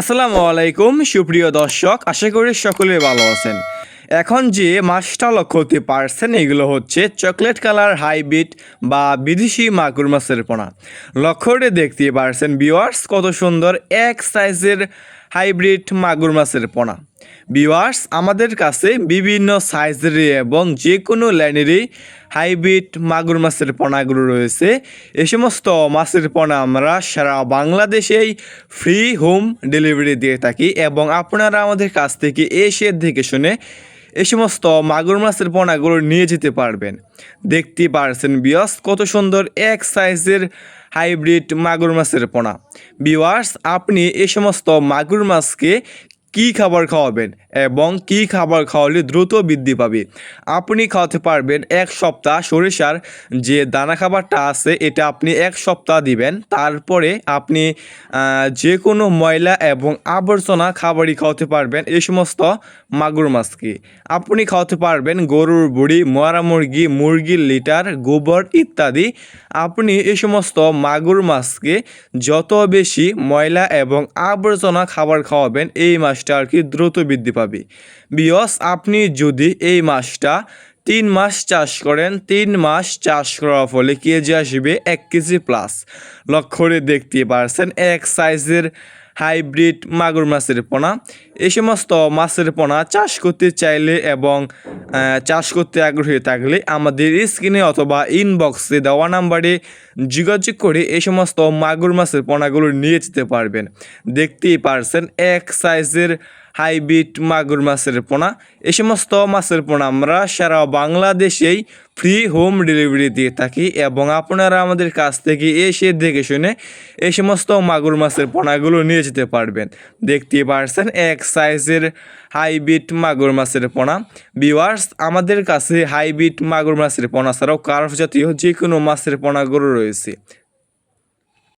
আসসালামু আলাইকুম সুপ্রিয় দর্শক, আশা করি সকলে ভালো আছেন। এখন যে মাছটা লক্ষ্য করতে পারছেন এগুলো হচ্ছে চকলেট কালার হাইব্রিড বা বিদেশি মাগুর মাছের পোনা। লক্ষ্য করে দেখতে পারছেন ভিউয়ার্স, কত সুন্দর এক সাইজের হাইব্রিড মাগুর মাছের পোনা। ভিউয়ার্স, আমাদের কাছে বিভিন্ন সাইজের এবং যে কোনো লাইনেরই হাইব্রিড মাগুর মাছের পোনাগুলো রয়েছে। এই সমস্ত মাছের পোনা আমরা সারা বাংলাদেশেই ফ্রি হোম ডেলিভারি দিয়ে থাকি এবং আপনারা আমাদের কাছ থেকে এসে দেখে শুনে এই সমস্ত মাগুর মাছের পোনাগুলো নিয়ে যেতে পারবেন। দেখতে পারছেন ভিউয়ার্স, কত সুন্দর এক সাইজের হাইব্রিড মাগুর মাছের পোনা। ভিউয়ার্স, আপনি এই সমস্ত মাগুর মাছকে কী খাবার খাওয়াবেন এবং কী খাবার খাওয়ালে দ্রুত বৃদ্ধি পাবে? আপনি খাওয়াতে পারবেন এক সপ্তাহ সরিষার যে দানা খাবারটা আছে এটা আপনি এক সপ্তাহ দিবেন। তারপরে আপনি যে কোনো ময়লা এবং আবর্জনা খাবারই খাওয়াতে পারবেন এই সমস্ত মাগুর মাছকে। আপনি খাওয়াতে পারবেন গরুর বুড়ি, মরা মুরগি, মুরগির লিটার, গোবর ইত্যাদি। আপনি এই সমস্ত মাগুর মাছকে যত বেশি ময়লা এবং আবর্জনা খাবার খাওয়াবেন এই মাছটা আর কি দ্রুত বৃদ্ধি পাবে। বিকজ আপনি যদি এই মাছটা 3 মাস চাষ করেন, 3 মাস চাষ করার ফলে কেজি আসবে 1 কেজি প্লাস। লক্ষ্য করে দেখতে পারছেন এক সাইজের হাইব্রিড মাগুর মাছের পোনা। এই সমস্ত মাছের পোনা চাষ করতে চাইলে এবং চাষ করতে আগ্রহী থাকলে আমাদের স্ক্রিনে অথবা ইনবক্সে দেওয়া নাম্বারে যোগাযোগ করে এই সমস্ত মাগুর মাছের পোনাগুলো নিয়ে যেতে পারবেন। দেখতেই পারছেন এক সাইজের হাইব্রিড মাগুর মাছের পোনা। এই সমস্ত মাছের পোনা আমরা সারা বাংলাদেশেই ফ্রি হোম ডেলিভারি দিয়ে থাকি এবং আপনারা আমাদের কাছ থেকে এসে দেখে শুনে এই সমস্ত মাগুর মাছের পোনাগুলো নিয়ে যেতে পারবেন। দেখতে পারছেন এক সাইজের হাইব্রিড মাগুর মাছের পোনা। ভিউয়ার্স, আমাদের কাছে হাইব্রিড মাগুর মাছের পোনা ছাড়াও কার্প জাতীয় যে কোনো মাছের পোনাগুলো রয়েছে।